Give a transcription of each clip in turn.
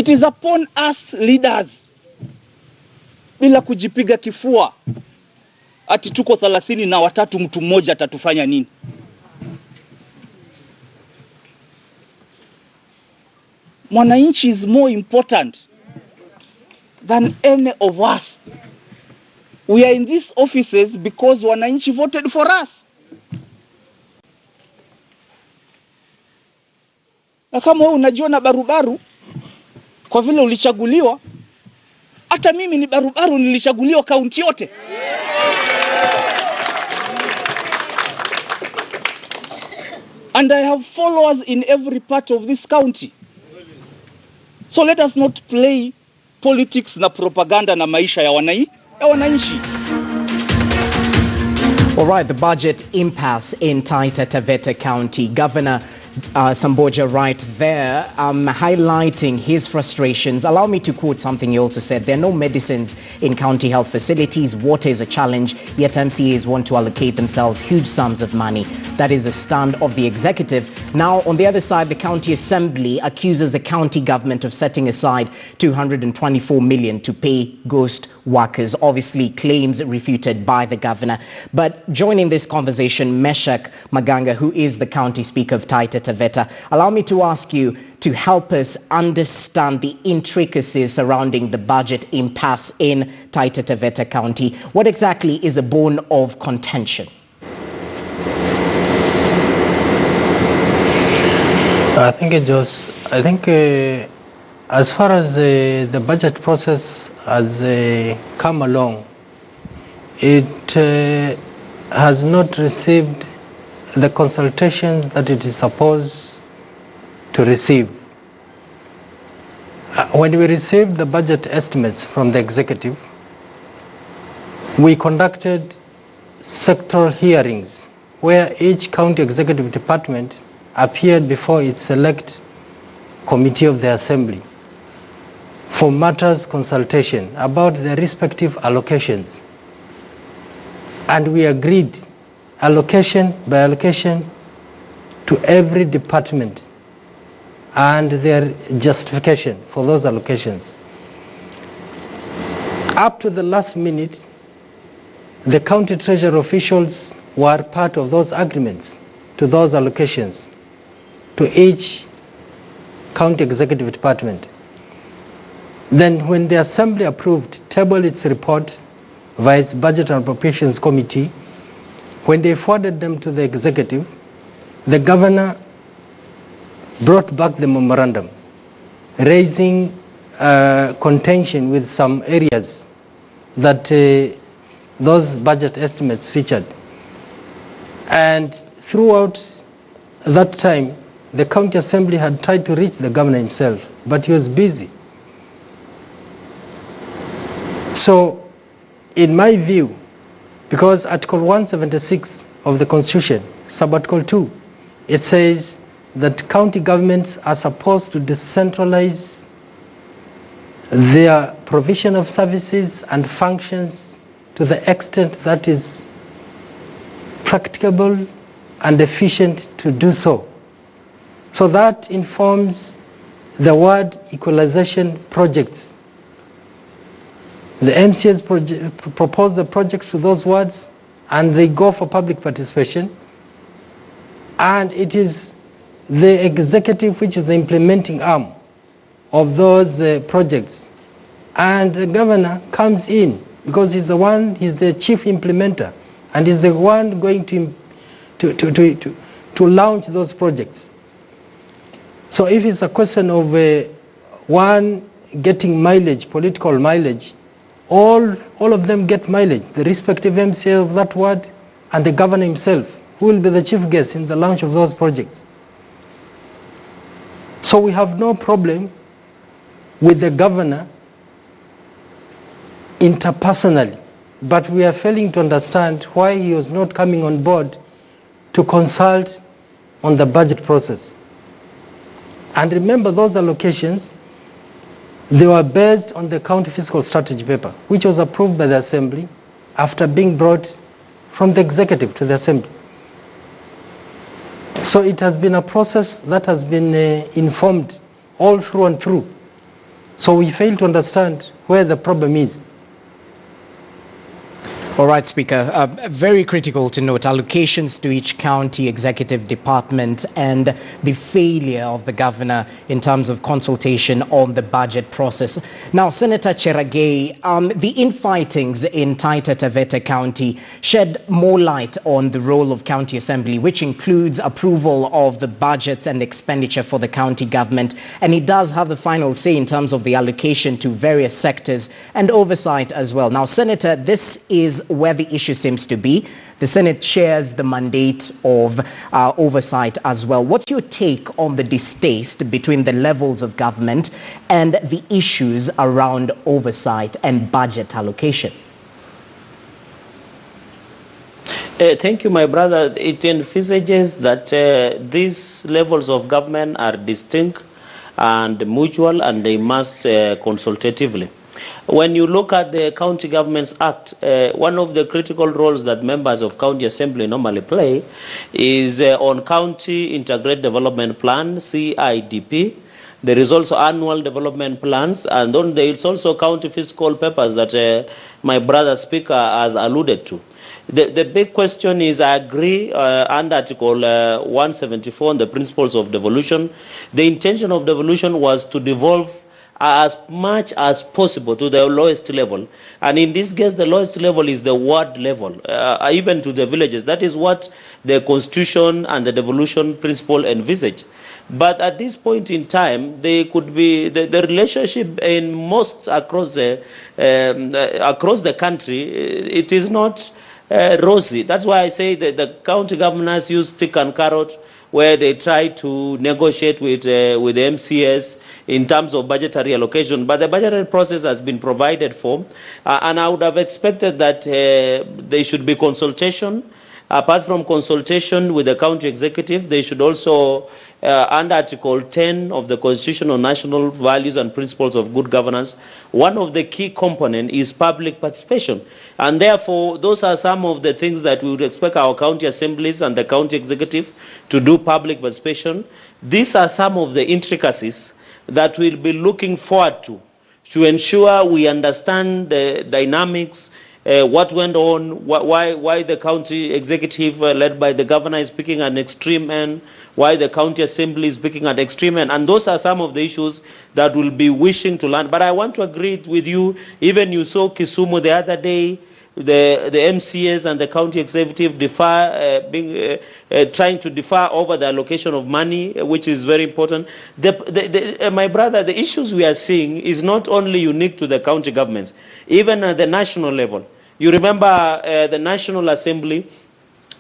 It is upon us leaders, bila kujipiga kifua ati tuko 33 mtu mmoja atatufanya nini. Mwananchi is more important than any of us. We are in these offices because wananchi voted for us. Na kama wewe unajiona barubaru kwa vile ulichaguliwa, hata mimi ni barubaru, nilichaguliwa kaunti yote. And I have followers in every part of this county. So let us not play politics na propaganda na maisha ya wananchi. All right, the budget impasse in Taita Taveta County. Governor Samboja right there highlighting his frustrations. Allow me to quote something he also said. There are no medicines in county health facilities. Water is a challenge, yet MCAs want to allocate themselves huge sums of money. That is the stand of the executive. Now, on the other side, the county assembly accuses the county government of setting aside 224 million to pay ghost workers. Obviously, claims refuted by the governor. But joining this conversation, Meshach Maganga, who is the county speaker of Taita Taveta, allow me to ask you to help us understand the intricacies surrounding the budget impasse in Taita Taveta County. What exactly is a bone of contention? As far as the budget process has come along, it has not received the consultations that it is supposed to receive. When we received the budget estimates from the executive, we conducted sectoral hearings where each county executive department appeared before its select committee of the assembly for matters consultation about their respective allocations. And we agreed allocation by allocation to every department and their justification for those allocations. Up to the last minute, the county treasurer officials were part of those agreements to those allocations to each county executive department. Then when the assembly approved, tabled its report via its budget and appropriations committee, when they forwarded them to the executive, the governor brought back the memorandum, raising contention with some areas that those budget estimates featured. And throughout that time, the county assembly had tried to reach the governor himself, but he was busy. So, in my view, because Article 176 of the Constitution, Sub-Article 2, it says that county governments are supposed to decentralize their provision of services and functions to the extent that is practicable and efficient to do so. So that informs the word equalization projects. The MCAs propose the projects to those words and they go for public participation. And it is the executive which is the implementing arm of those projects. And the governor comes in because he's the chief implementer and he's the one going to launch those projects. So if it's a question of one getting mileage, political mileage, all of them get mileage, the respective MCA of that ward and the governor himself, who will be the chief guest in the launch of those projects. So we have no problem with the governor interpersonally, but we are failing to understand why he was not coming on board to consult on the budget process. And remember, those allocations, they were based on the county fiscal strategy paper, which was approved by the assembly after being brought from the executive to the assembly. So it has been a process that has been informed all through and through So we fail to understand where the problem is. All right, Speaker. Very critical to note allocations to each county executive department and the failure of the governor in terms of consultation on the budget process. Now, Senator Cherargei, the infightings in Taita Taveta County shed more light on the role of county assembly, which includes approval of the budgets and expenditure for the county government. And it does have the final say in terms of the allocation to various sectors and oversight as well. Now, Senator, this is where the issue seems to be. The Senate shares the mandate of oversight as well. What's your take on the distaste between the levels of government and the issues around oversight and budget allocation? Thank you, my brother. It envisages that these levels of government are distinct and mutual, and they must consultatively. When you look at the County Governments Act, one of the critical roles that members of County Assembly normally play is on County Integrated Development Plan, CIDP. There is also annual development plans, and then there is also county fiscal papers that my brother Speaker has alluded to. The big question is, I agree under Article 174 on the principles of devolution. The intention of devolution was to devolve as much as possible to the lowest level. And in this case, the lowest level is the ward level, even to the villages. That is what the Constitution and the devolution principle envisage. But at this point in time, they could be the relationship in most across the country, it is not rosy. That's why I say that the county governors use stick and carrot, where they try to negotiate with the MCAs in terms of budgetary allocation. But the budgetary process has been provided for, and I would have expected that there should be consultation. Apart from consultation with the county executive, they should also, under Article 10 of the Constitution on National Values and Principles of Good Governance, one of the key components is public participation. And therefore, those are some of the things that we would expect our county assemblies and the county executive to do public participation. These are some of the intricacies that we'll be looking forward to ensure we understand the dynamics, what went on, why the county executive led by the governor is picking an extreme end, why the county assembly is picking an extreme end. And those are some of the issues that we'll be wishing to learn. But I want to agree with you. Even you saw Kisumu the other day, the MCAs and the county executive trying to defer over the allocation of money, which is very important. My brother, the issues we are seeing is not only unique to the county governments, even at the national level. You remember the National Assembly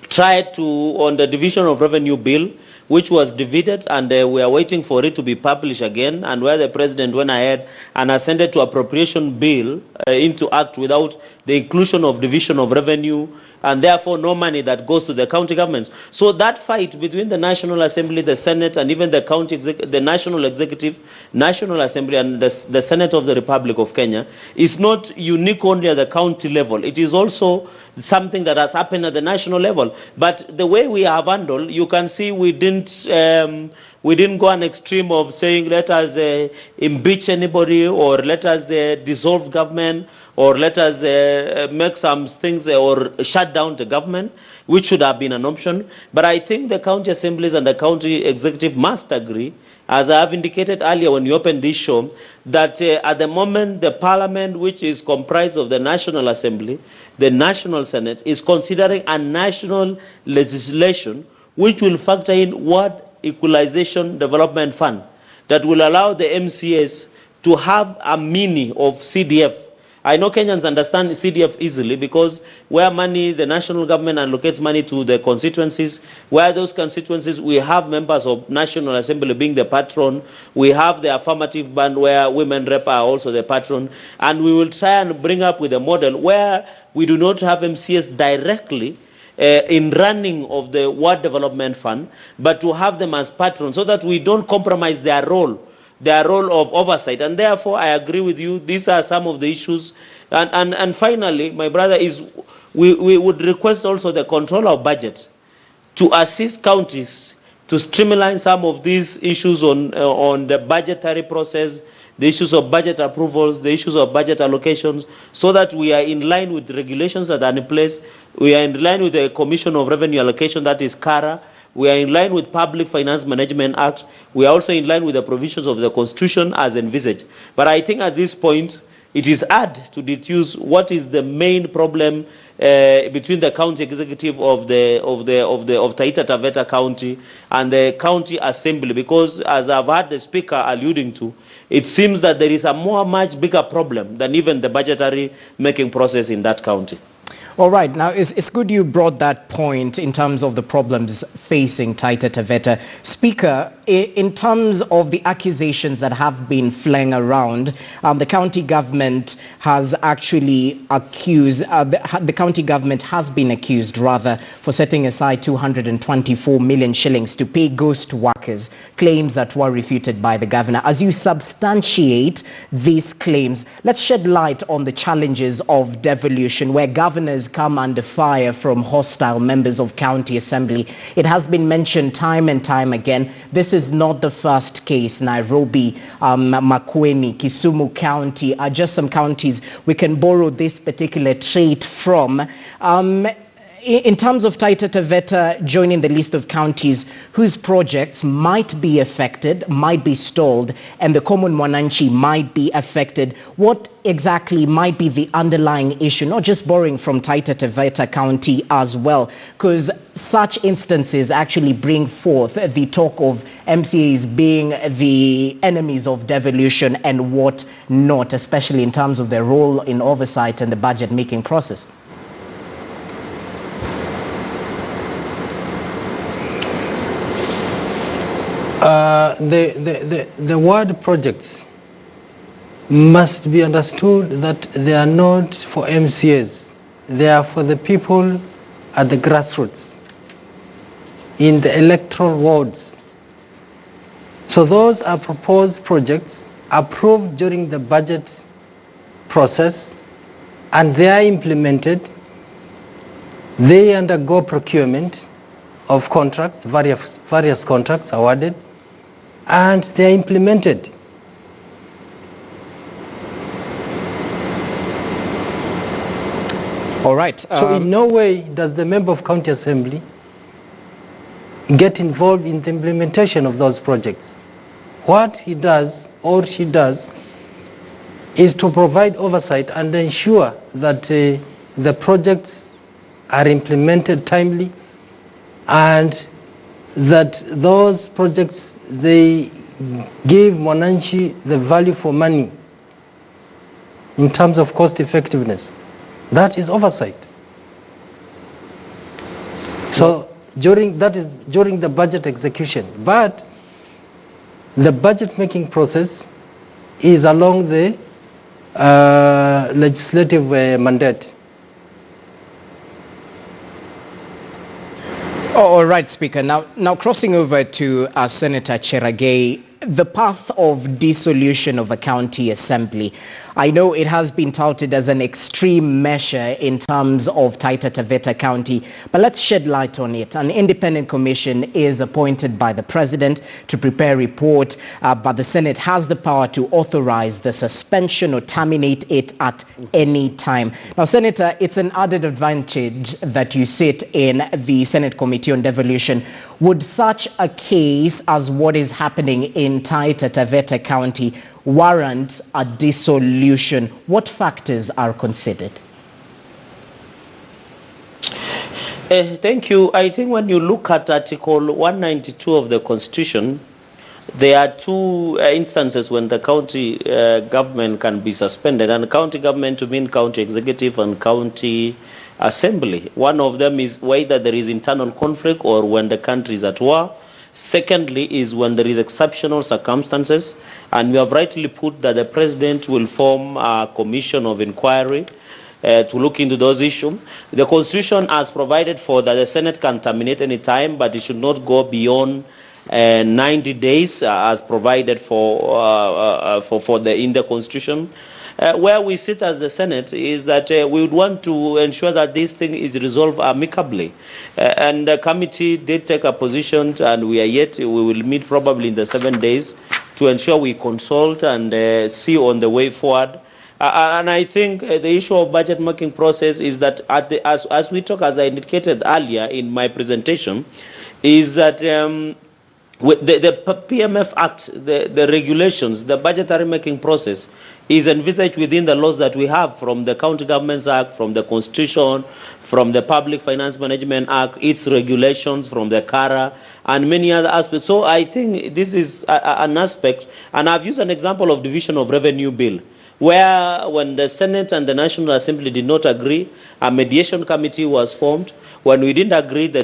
tried to, on the division of revenue bill, which was defeated, and we are waiting for it to be published again, and where the president went ahead and ascended to appropriation bill into act without the inclusion of division of revenue, and therefore no money that goes to the county governments. So that fight between the National Assembly, the Senate, and even the county the National Executive, National Assembly, and the Senate of the Republic of Kenya is not unique only at the county level. It is also something that has happened at the national level. But the way we have handled, you can see we didn't go an extreme of saying let us impeach anybody, or let us dissolve government, or let us make some things or shut down the government, which should have been an option. But I think the county assemblies and the county executive must agree, as I have indicated earlier when you opened this show, that at the moment the parliament, which is comprised of the National Assembly, the National Senate, is considering a national legislation which will factor in what equalization development fund that will allow the MCAs to have a mini of CDF. I know Kenyans understand CDF easily, because where money, the national government allocates money to the constituencies, where those constituencies, we have members of National Assembly being the patron, we have the affirmative band where women rep are also the patron, and we will try and bring up with a model where we do not have MCAs directly in running of the Ward Development Fund, but to have them as patrons so that we don't compromise their role of oversight. And therefore, I agree with you. These are some of the issues. And finally, my brother, is we would request also the controller of budget to assist counties to streamline some of these issues on the budgetary process, the issues of budget approvals, the issues of budget allocations, so that we are in line with the regulations that are in place. We are in line with the Commission of Revenue Allocation, that is CARA. We are in line with Public Finance Management Act. We are also in line with the provisions of the Constitution as envisaged. But I think at this point, it is hard to deduce what is the main problem between the county executive of Taita Taveta County and the county assembly, because as I've heard the speaker alluding to, it seems that there is a much bigger problem than even the budgetary making process in that county. All right. Now, it's good you brought that point in terms of the problems facing Taita Taveta. Speaker, in terms of the accusations that have been flying around, the county government has actually accused, the county government has been accused, rather, for setting aside 224 million shillings to pay ghost workers, claims that were refuted by the governor. As you substantiate these claims, let's shed light on the challenges of devolution, where governors come under fire from hostile members of county assembly. It has been mentioned time and time again. This is not the first case. Nairobi, Makueni, Kisumu County are just some counties we can borrow this particular trait from. In terms of Taita Taveta joining the list of counties whose projects might be affected, might be stalled, and the common mwananchi might be affected, what exactly might be the underlying issue? Not just borrowing from Taita Taveta County as well, because such instances actually bring forth the talk of MCAs being the enemies of devolution and what not, especially in terms of their role in oversight and the budget making process. The word projects must be understood that they are not for MCAs. They are for the people at the grassroots, in the electoral wards. So those are proposed projects approved during the budget process, and they are implemented. They undergo procurement of contracts, various contracts awarded, and they are implemented. All right. So in no way does the member of county assembly get involved in the implementation of those projects. What he does or she does is to provide oversight and ensure that the projects are implemented timely, and that those projects, they give mwananchi the value for money in terms of cost effectiveness. That is oversight. So during the budget execution, but the budget making process is along the legislative mandate. All right, Speaker. Now crossing over to Senator Cheragei, the path of dissolution of a county assembly. I know it has been touted as an extreme measure in terms of Taita Taveta County, but let's shed light on it. An independent commission is appointed by the President to prepare a report, but the Senate has the power to authorize the suspension or terminate it at any time. Now, Senator, it's an added advantage that you sit in the Senate Committee on Devolution. Would such a case as what is happening in Taita Taveta County warrant a dissolution? What factors are considered? Thank you. I think when you look at Article 192 of the Constitution, there are two instances when the county government can be suspended, and county government to mean county executive and county assembly. One of them is whether there is internal conflict or when the country is at war. Secondly is when there is exceptional circumstances, and we have rightly put that the President will form a commission of inquiry to look into those issues. The Constitution has provided for that the Senate can terminate any time, but it should not go beyond 90 days as provided for in the Constitution. Where we sit as the Senate is that we would want to ensure that this thing is resolved amicably. And the committee did take a position, and we will meet probably in the 7 days to ensure we consult and see on the way forward. And I think the issue of budget making process is that as we talk, as I indicated earlier in my presentation, is that with the PMF Act, the regulations, the budgetary making process is envisaged within the laws that we have, from the County Governments Act, from the Constitution, from the Public Finance Management Act, its regulations, from the CARA, and many other aspects. So I think this is an aspect, and I've used an example of Division of Revenue Bill, where when the Senate and the National Assembly did not agree, a mediation committee was formed. When we didn't agree, the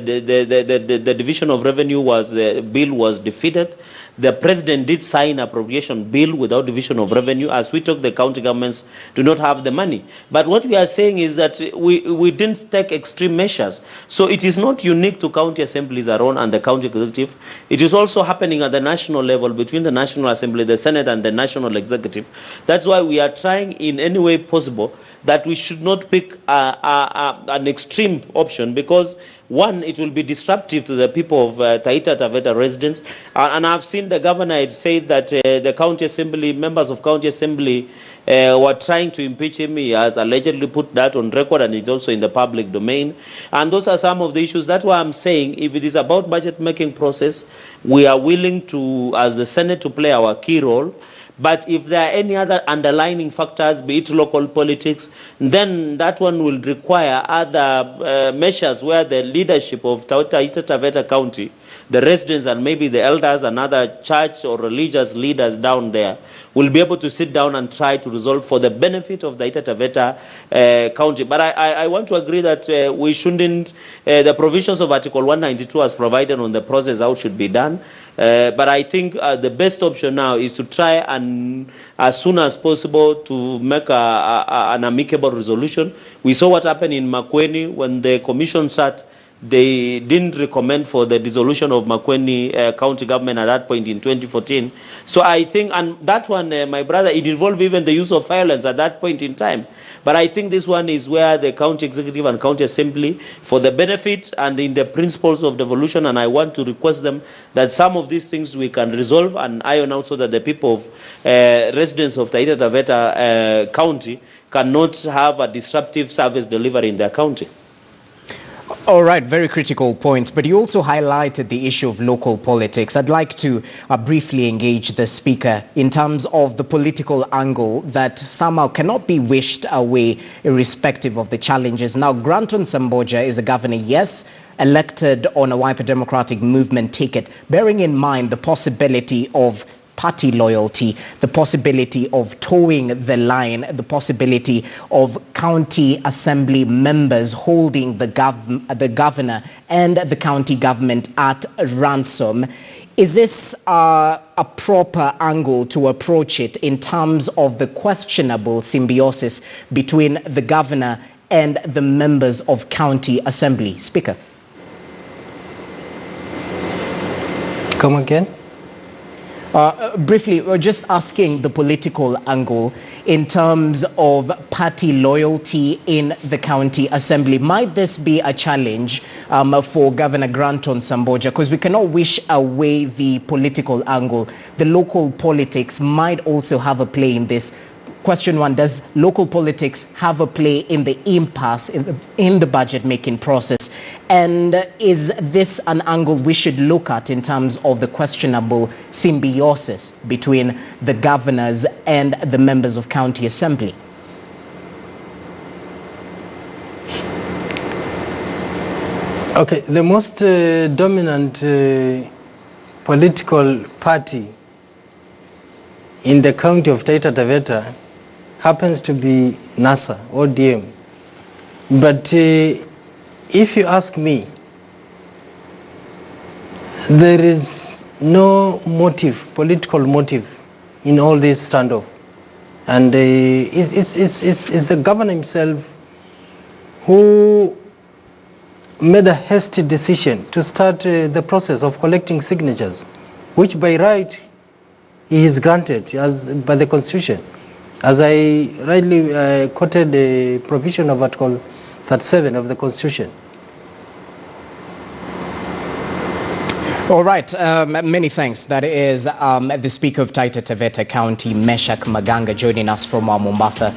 Division of Revenue bill was defeated. The President did sign appropriation bill without Division of Revenue. As we talk, the county governments do not have the money. But what we are saying is that we didn't take extreme measures. So it is not unique to county assemblies alone and the county executive. It is also happening at the national level between the National Assembly, the Senate, and the National Executive. That's why we are trying in any way possible that we should not pick an extreme option, because one, it will be disruptive to the people of Taita Taveta residents. And I've seen the governor had said that the county assembly, members of county assembly were trying to impeach him. He has allegedly put that on record, and it's also in the public domain. And those are some of the issues. That's why I'm saying, if it is about budget making process, we are willing to, as the Senate, to play our key role. But if there are any other underlying factors, be it local politics, then that one will require other measures where the leadership of Taita Taveta County, the residents and maybe the elders and other church or religious leaders down there will be able to sit down and try to resolve for the benefit of the Taita Taveta County. But I want to agree that we shouldn't, the provisions of Article 192 as provided on the process how it should be done. But I think the best option now is to try and, as soon as possible, to make an amicable resolution. We saw what happened in Makueni when the commission sat. They didn't recommend for the dissolution of Makueni county government at that point in 2014. So I think, and that one, my brother, it involved even the use of violence at that point in time. But I think this one is where the county executive and county assembly, for the benefit and in the principles of devolution, and I want to request them that some of these things we can resolve and iron out so that the people of residents of Taita Taveta County cannot have a disruptive service delivery in their county. All right, very critical points, but you also highlighted the issue of local politics. I'd like to briefly engage the speaker in terms of the political angle that somehow cannot be wished away irrespective of the challenges. Now, Granton Samboja is a governor, yes, elected on a Wiper Democratic Movement ticket, bearing in mind the possibility of party loyalty, the possibility of towing the line, the possibility of county assembly members holding the governor and the county government at ransom. Is this a proper angle to approach it in terms of the questionable symbiosis between the governor and the members of county assembly? Speaker. Come again? Briefly, we're just asking the political angle in terms of party loyalty in the county assembly. Might this be a challenge for Governor Granton Samboja? Because we cannot wish away the political angle. The local politics might also have a play in this. Question one, does local politics have a play in the impasse in the budget making process? And is this an angle we should look at in terms of the questionable symbiosis between the governors and the members of county assembly? Okay, the most dominant political party in the county of Taita Taveta happens to be NASA, ODM. But if you ask me, there is no motive, political motive in all this standoff. And it's the governor himself who made a hasty decision to start the process of collecting signatures, which by right he is granted by the Constitution. As I rightly quoted the provision of Article 37 of the Constitution. All right, many thanks. That is the Speaker of Taita Taveta County, Meshak Maganga, joining us from our Mombasa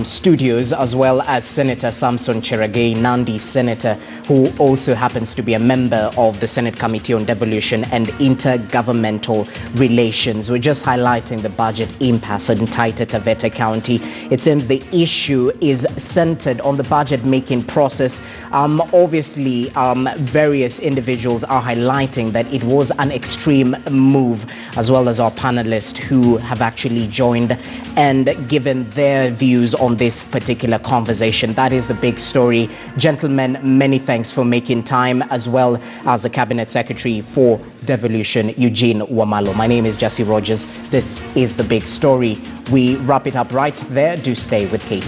studios, as well as Senator Samson Cherargei, Nandi Senator, who also happens to be a member of the Senate Committee on Devolution and Intergovernmental Relations. We're just highlighting the budget impasse in Taita Taveta County. It seems the issue is centered on the budget-making process. Obviously, various individuals are highlighting that it was an extreme move, as well as our panelists who have actually joined and given their views on this particular conversation. That is the big story. Gentlemen, many thanks for making time, as well as the Cabinet Secretary for Devolution, Eugene Wamalo. My name is Jesse Rogers. This is the big story. We wrap it up right there. Do stay with KT.